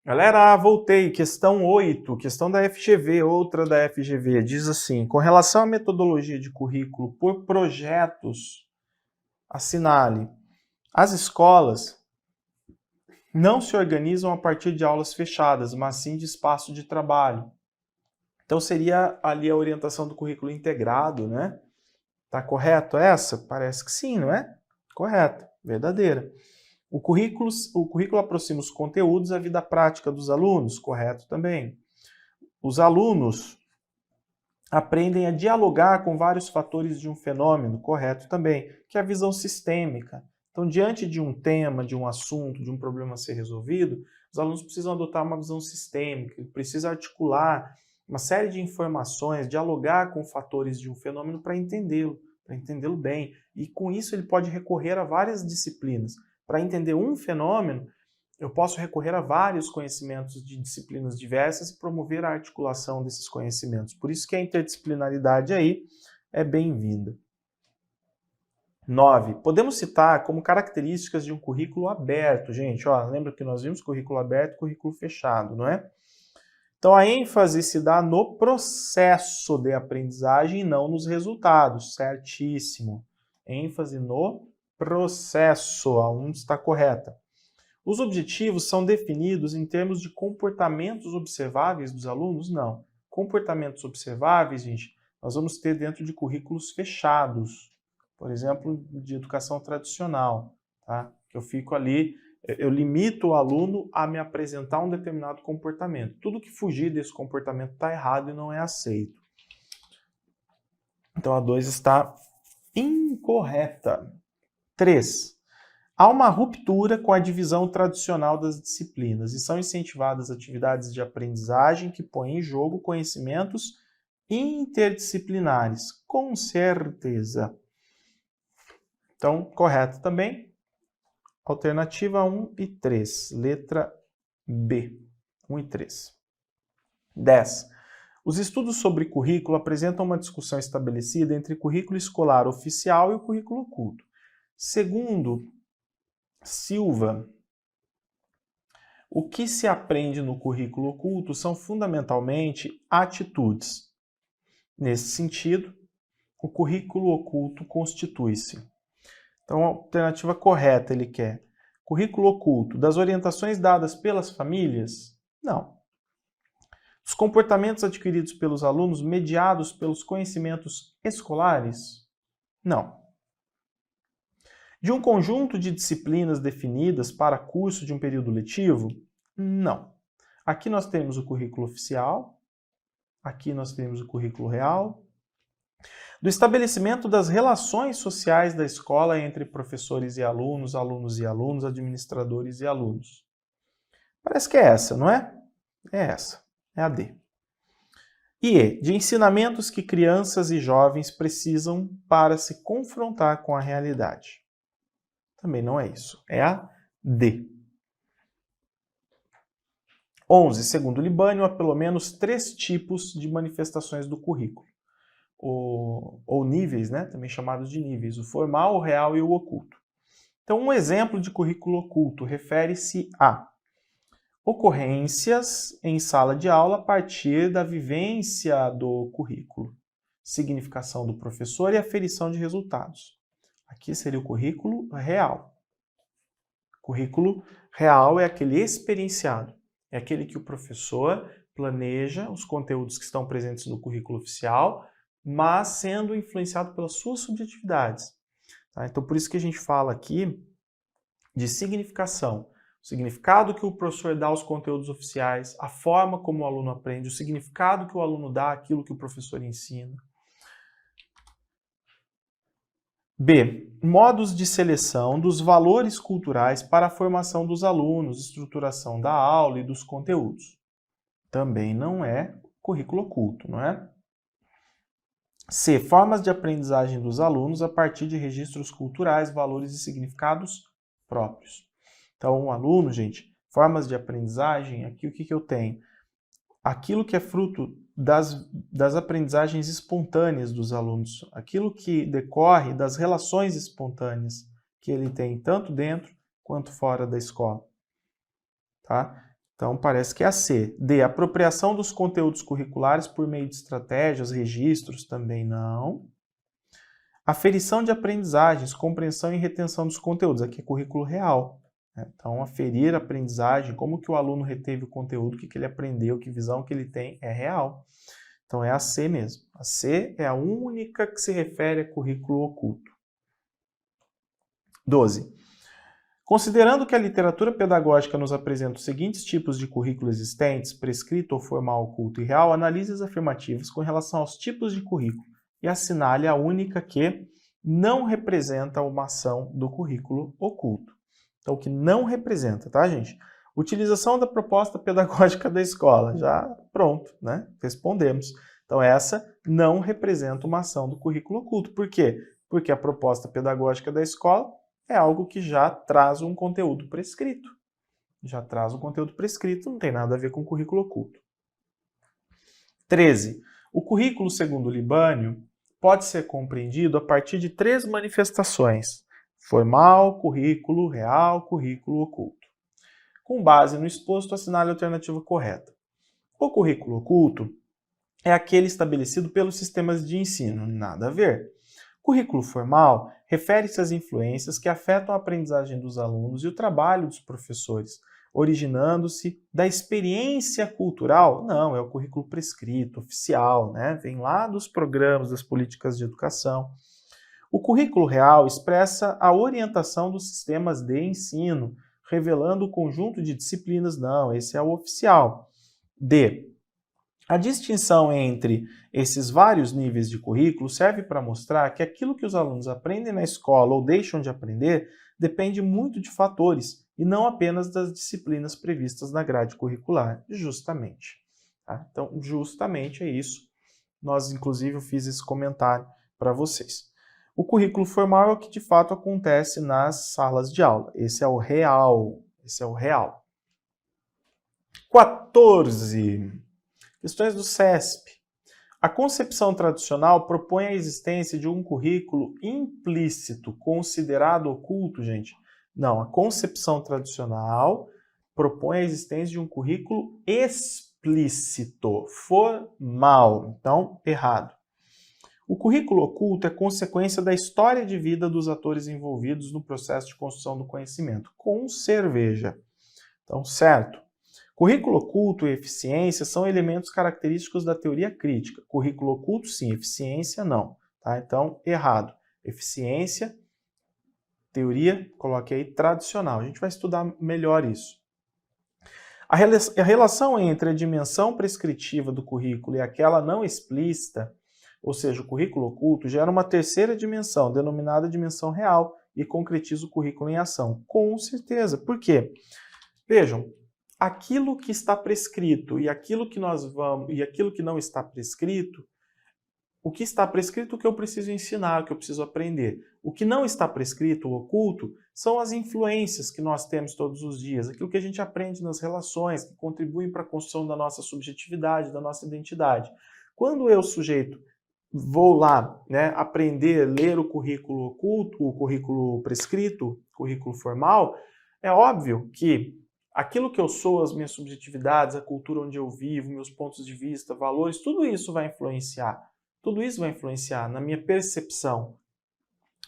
Galera, voltei. Questão 8, questão da FGV, outra da FGV. Diz assim, com relação à metodologia de currículo por projetos, assinale, as escolas não se organizam a partir de aulas fechadas, mas sim de espaço de trabalho. Então seria ali a orientação do currículo integrado, né? Tá correto essa? Parece que sim, não é? Correto, verdadeira. O currículo aproxima os conteúdos à vida prática dos alunos, correto também. Os alunos aprendem a dialogar com vários fatores de um fenômeno, correto também, que é a visão sistêmica. Então, diante de um tema, de um assunto, de um problema a ser resolvido, os alunos precisam adotar uma visão sistêmica, precisam articular uma série de informações, dialogar com fatores de um fenômeno para entendê-lo bem. E com isso ele pode recorrer a várias disciplinas. Para entender um fenômeno, eu posso recorrer a vários conhecimentos de disciplinas diversas e promover a articulação desses conhecimentos. Por isso que a interdisciplinaridade aí é bem-vinda. 9. Podemos citar como características de um currículo aberto. Gente, ó, lembra que nós vimos currículo aberto e currículo fechado, não é? Então, a ênfase se dá no processo de aprendizagem e não nos resultados. Certíssimo. ênfase no processo. A 1 está correta. Os objetivos são definidos em termos de comportamentos observáveis dos alunos? Não. Comportamentos observáveis, gente, nós vamos ter dentro de currículos fechados. Por exemplo, de educação tradicional, tá? Eu fico ali, eu limito o aluno a me apresentar um determinado comportamento. Tudo que fugir desse comportamento está errado e não é aceito. Então a 2 está incorreta. 3. Há uma ruptura com a divisão tradicional das disciplinas e são incentivadas atividades de aprendizagem que põem em jogo conhecimentos interdisciplinares, com certeza. Então, correto também. Alternativa 1 e 3, letra B, 1 e 3. 10. Os estudos sobre currículo apresentam uma discussão estabelecida entre currículo escolar oficial e o currículo oculto. Segundo Silva, o que se aprende no currículo oculto são fundamentalmente atitudes. Nesse sentido, o currículo oculto constitui-se. Então, a alternativa correta ele quer currículo oculto das orientações dadas pelas famílias? Não. Os comportamentos adquiridos pelos alunos mediados pelos conhecimentos escolares? Não. De um conjunto de disciplinas definidas para curso de um período letivo? Não. Aqui nós temos o currículo oficial, aqui nós temos o currículo real. Do estabelecimento das relações sociais da escola entre professores e alunos, alunos e alunos, administradores e alunos. Parece que é essa, não é? É essa, é a D. E de ensinamentos que crianças e jovens precisam para se confrontar com a realidade. Também não é isso, é a D. 11. Segundo Libânio, há pelo menos 3 tipos de manifestações do currículo, ou níveis, né? Também chamados de níveis, o formal, o real e o oculto. Então, um exemplo de currículo oculto refere-se a ocorrências em sala de aula a partir da vivência do currículo, significação do professor e aferição de resultados. Aqui seria o currículo real. Currículo real é aquele experienciado, é aquele que o professor planeja os conteúdos que estão presentes no currículo oficial, mas sendo influenciado pelas suas subjetividades. Tá? Então, por isso que a gente fala aqui de significação. O significado que o professor dá aos conteúdos oficiais, a forma como o aluno aprende, o significado que o aluno dá àquilo que o professor ensina. B. Modos de seleção dos valores culturais para a formação dos alunos, estruturação da aula e dos conteúdos. Também não é currículo oculto, não é? C. Formas de aprendizagem dos alunos a partir de registros culturais, valores e significados próprios. Então, o aluno, gente, formas de aprendizagem, aqui o que eu tenho? Aquilo que é fruto das aprendizagens espontâneas dos alunos, aquilo que decorre das relações espontâneas que ele tem tanto dentro quanto fora da escola. Tá? Então, parece que é a C. D, apropriação dos conteúdos curriculares por meio de estratégias, registros, também não. Aferição de aprendizagens, compreensão e retenção dos conteúdos, aqui é currículo real. Então, aferir a aprendizagem, como que o aluno reteve o conteúdo, o que ele aprendeu, que visão que ele tem, é real. Então, é a C mesmo. A C é a única que se refere a currículo oculto. 12. Considerando que a literatura pedagógica nos apresenta os seguintes tipos de currículo existentes, prescrito ou formal, oculto e real, analise as afirmativas com relação aos tipos de currículo e assinale a única que não representa uma ação do currículo oculto. Então, o que não representa, tá, gente? Utilização da proposta pedagógica da escola. Já pronto, né? Respondemos. Então, essa não representa uma ação do currículo oculto. Por quê? Porque a proposta pedagógica da escola é algo que já traz um conteúdo prescrito. Já traz um conteúdo prescrito, não tem nada a ver com o currículo oculto. 13. O currículo, segundo Libânio, pode ser compreendido a partir de 3 manifestações: formal, currículo real, currículo oculto. Com base no exposto, assinale a alternativa correta. O currículo oculto é aquele estabelecido pelos sistemas de ensino, nada a ver. Currículo formal refere-se às influências que afetam a aprendizagem dos alunos e o trabalho dos professores, originando-se da experiência cultural. Não, é o currículo prescrito, oficial, né? Vem lá dos programas, das políticas de educação. O currículo real expressa a orientação dos sistemas de ensino, revelando o conjunto de disciplinas. Não, esse é o oficial. D. A distinção entre esses vários níveis de currículo serve para mostrar que aquilo que os alunos aprendem na escola ou deixam de aprender depende muito de fatores e não apenas das disciplinas previstas na grade curricular, justamente. Tá? Então, justamente é isso. Nós, inclusive, eu fiz esse comentário para vocês. O currículo formal é o que de fato acontece nas salas de aula. Esse é o real. Esse é o real. 14. Questões do CESP. A concepção tradicional propõe a existência de um currículo implícito, considerado oculto, gente. Não, a concepção tradicional propõe a existência de um currículo explícito, formal. Então, errado. O currículo oculto é consequência da história de vida dos atores envolvidos no processo de construção do conhecimento, com cerveja. Então, certo. Currículo oculto e eficiência são elementos característicos da teoria crítica. Currículo oculto, sim. Eficiência, não. Tá? Então, errado. Eficiência, teoria, coloque aí, tradicional. A gente vai estudar melhor isso. A relação entre a dimensão prescritiva do currículo e aquela não explícita, ou seja, o currículo oculto, gera uma terceira dimensão, denominada dimensão real, e concretiza o currículo em ação. Com certeza. Por quê? Vejam, aquilo que está prescrito e aquilo que não está prescrito, o que está prescrito é o que eu preciso ensinar, o que eu preciso aprender. O que não está prescrito, o oculto, são as influências que nós temos todos os dias, aquilo que a gente aprende nas relações, que contribuem para a construção da nossa subjetividade, da nossa identidade. Quando eu, sujeito, vou lá, né, aprender, ler o currículo oculto, o currículo prescrito, currículo formal, é óbvio que aquilo que eu sou, as minhas subjetividades, a cultura onde eu vivo, meus pontos de vista, valores, tudo isso vai influenciar. Tudo isso vai influenciar na minha percepção.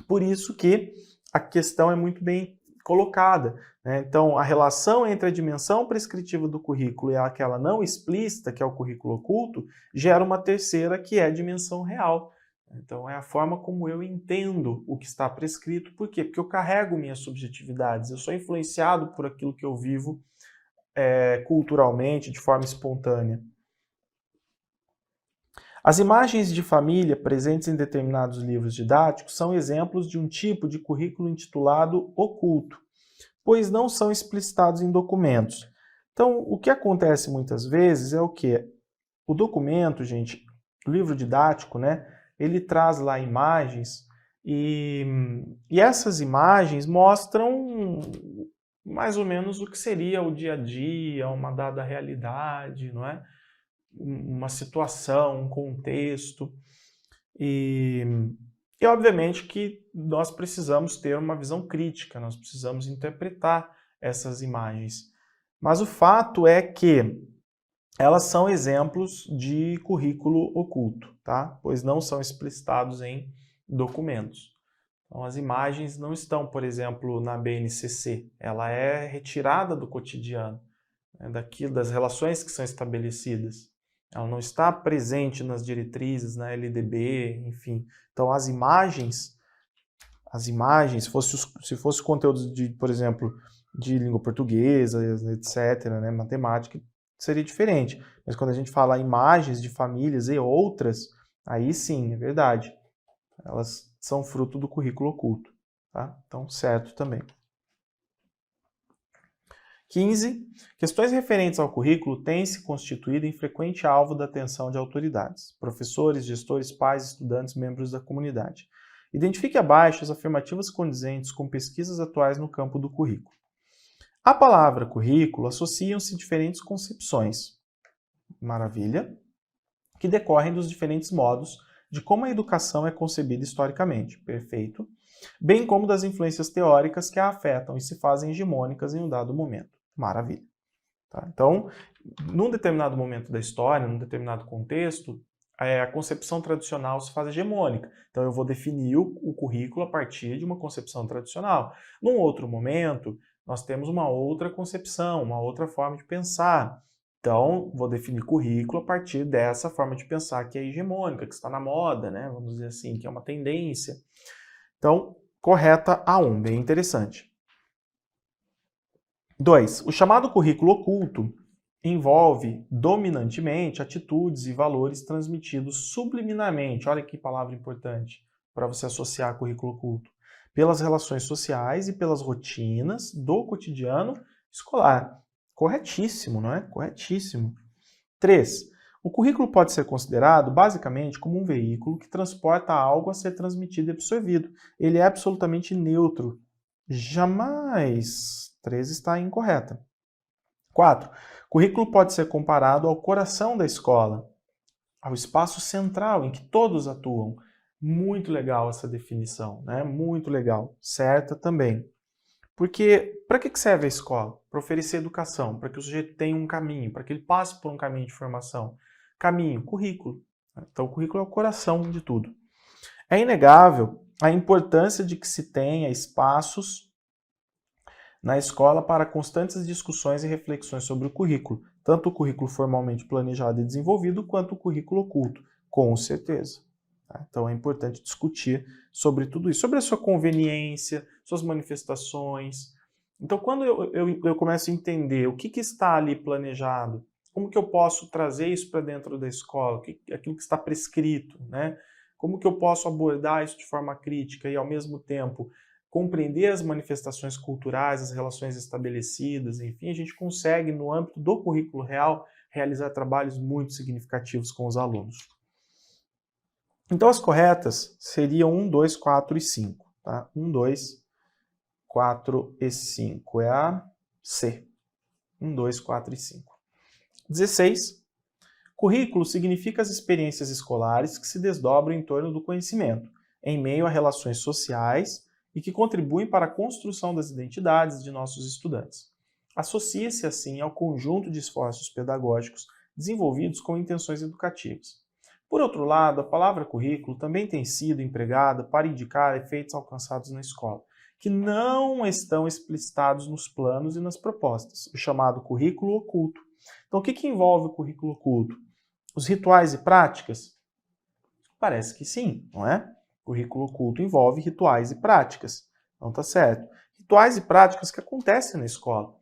Por isso que a questão é muito bem colocada, né? Então, a relação entre a dimensão prescritiva do currículo e aquela não explícita, que é o currículo oculto, gera uma terceira, que é a dimensão real. Então, é a forma como eu entendo o que está prescrito. Por quê? Porque eu carrego minhas subjetividades, eu sou influenciado por aquilo que eu vivo culturalmente, de forma espontânea. As imagens de família presentes em determinados livros didáticos são exemplos de um tipo de currículo intitulado oculto, pois não são explicitados em documentos. Então, o que acontece muitas vezes é o quê? O documento, gente, o livro didático, né, ele traz lá imagens e essas imagens mostram mais ou menos o que seria o dia a dia, uma dada realidade, não é? Uma situação, um contexto. E obviamente que nós precisamos ter uma visão crítica, nós precisamos interpretar essas imagens. Mas o fato é que elas são exemplos de currículo oculto, tá? Pois não são explicitados em documentos. Então, as imagens não estão, por exemplo, na BNCC. Ela é retirada do cotidiano, né, das relações que são estabelecidas. Ela não está presente nas diretrizes, na LDB, enfim. Então, as imagens, se fosse conteúdo de, por exemplo, de língua portuguesa, etc., né, matemática, seria diferente. Mas quando a gente fala imagens de famílias e outras, aí sim, é verdade. Elas são fruto do currículo oculto. Tá? Então, certo também. 15. Questões referentes ao currículo têm se constituído em frequente alvo da atenção de autoridades, professores, gestores, pais, estudantes, membros da comunidade. Identifique abaixo as afirmativas condizentes com pesquisas atuais no campo do currículo. A palavra currículo associam-se diferentes concepções, maravilha, que decorrem dos diferentes modos de como a educação é concebida historicamente, perfeito, bem como das influências teóricas que a afetam e se fazem hegemônicas em um dado momento, maravilha. Tá? Então, num determinado momento da história, num determinado contexto, a concepção tradicional se faz hegemônica. Então, eu vou definir o currículo a partir de uma concepção tradicional. Num outro momento, nós temos uma outra concepção, uma outra forma de pensar. Então, vou definir currículo a partir dessa forma de pensar que é hegemônica, que está na moda, né? Vamos dizer assim, que é uma tendência. Então, correta a 1, bem interessante. 2. O chamado currículo oculto envolve dominantemente atitudes e valores transmitidos subliminarmente. Olha que palavra importante para você associar currículo oculto. Pelas relações sociais e pelas rotinas do cotidiano escolar. Corretíssimo, não é? Corretíssimo. 3. O currículo pode ser considerado basicamente como um veículo que transporta algo a ser transmitido e absorvido. Ele é absolutamente neutro. Jamais. 3 está incorreta. 4. Currículo pode ser comparado ao coração da escola, ao espaço central em que todos atuam. Muito legal essa definição, né? Muito legal. Certa também. Porque para que serve a escola? Para oferecer educação, para que o sujeito tenha um caminho, para que ele passe por um caminho de formação. Caminho, currículo. Então, o currículo é o coração de tudo. É inegável a importância de que se tenha espaços na escola para constantes discussões e reflexões sobre o currículo, tanto o currículo formalmente planejado e desenvolvido, quanto o currículo oculto, com certeza. Tá? Então é importante discutir sobre tudo isso, sobre a sua conveniência, suas manifestações. Então quando eu começo a entender o que está ali planejado, como que eu posso trazer isso para dentro da escola, aquilo que está prescrito, né? Como que eu posso abordar isso de forma crítica e, ao mesmo tempo, compreender as manifestações culturais, as relações estabelecidas, enfim, a gente consegue, no âmbito do currículo real, realizar trabalhos muito significativos com os alunos. Então, as corretas seriam 1, 2, 4 e 5. Tá? 1, 2, 4 e 5 é a C. 1, 2, 4 e 5. 16. Currículo significa as experiências escolares que se desdobram em torno do conhecimento, em meio a relações sociais e que contribuem para a construção das identidades de nossos estudantes. Associa-se, assim, ao conjunto de esforços pedagógicos desenvolvidos com intenções educativas. Por outro lado, a palavra currículo também tem sido empregada para indicar efeitos alcançados na escola, que não estão explicitados nos planos e nas propostas, o chamado currículo oculto. Então, o que envolve o currículo oculto? Os rituais e práticas? Parece que sim, não é? O currículo oculto envolve rituais e práticas. Então tá certo. Rituais e práticas que acontecem na escola.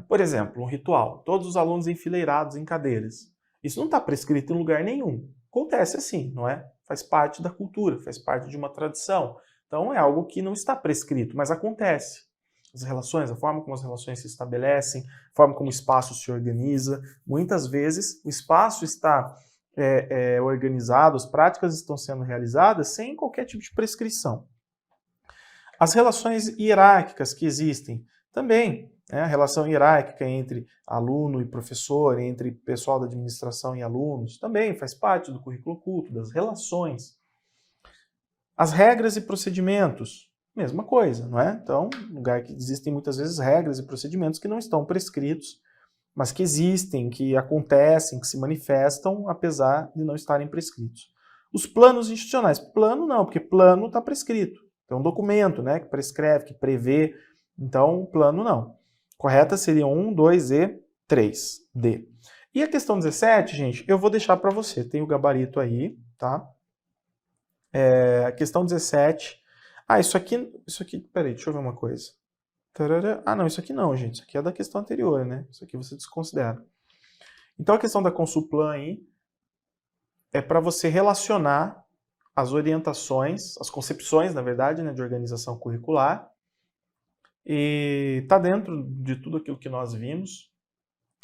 Por exemplo, um ritual. Todos os alunos enfileirados em cadeiras. Isso não está prescrito em lugar nenhum. Acontece assim, não é? Faz parte da cultura, faz parte de uma tradição. Então é algo que não está prescrito, mas acontece. As relações, a forma como as relações se estabelecem, a forma como o espaço se organiza. Muitas vezes o espaço está organizado, as práticas estão sendo realizadas sem qualquer tipo de prescrição. As relações hierárquicas que existem também, né? A relação hierárquica entre aluno e professor, entre pessoal da administração e alunos, também faz parte do currículo oculto, das relações. As regras e procedimentos, mesma coisa, não é? Então, lugar que existem muitas vezes regras e procedimentos que não estão prescritos mas que existem, que acontecem, que se manifestam, apesar de não estarem prescritos. Os planos institucionais. Plano não, porque plano está prescrito. É um documento, né, que prescreve, que prevê. Então, plano não. Correta seria 1, 2 e 3. D. E a questão 17, gente, eu vou deixar para você. Tem o gabarito aí, tá? A questão 17. Ah, isso aqui, peraí, deixa eu ver uma coisa. Tarará. Ah, não, isso aqui não, gente. Isso aqui é da questão anterior, né? Isso aqui você desconsidera. Então, a questão da Consulplan aí é para você relacionar as orientações, as concepções, na verdade, né, de organização curricular. E está dentro de tudo aquilo que nós vimos.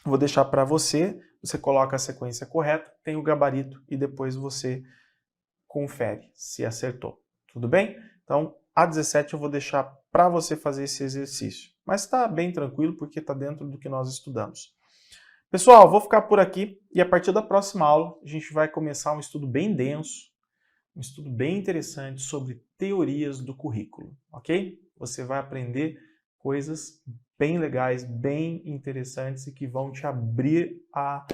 Vou deixar para você, você coloca a sequência correta, tem o gabarito e depois você confere se acertou. Tudo bem? Então, a 17 eu vou deixar para você fazer esse exercício. Mas está bem tranquilo porque está dentro do que nós estudamos. Pessoal, vou ficar por aqui e a partir da próxima aula a gente vai começar um estudo bem denso, um estudo bem interessante sobre teorias do currículo, ok? Você vai aprender coisas bem legais, bem interessantes e que vão te abrir a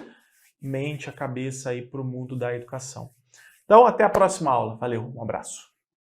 mente, a cabeça aí para o mundo da educação. Então, até a próxima aula. Valeu, um abraço.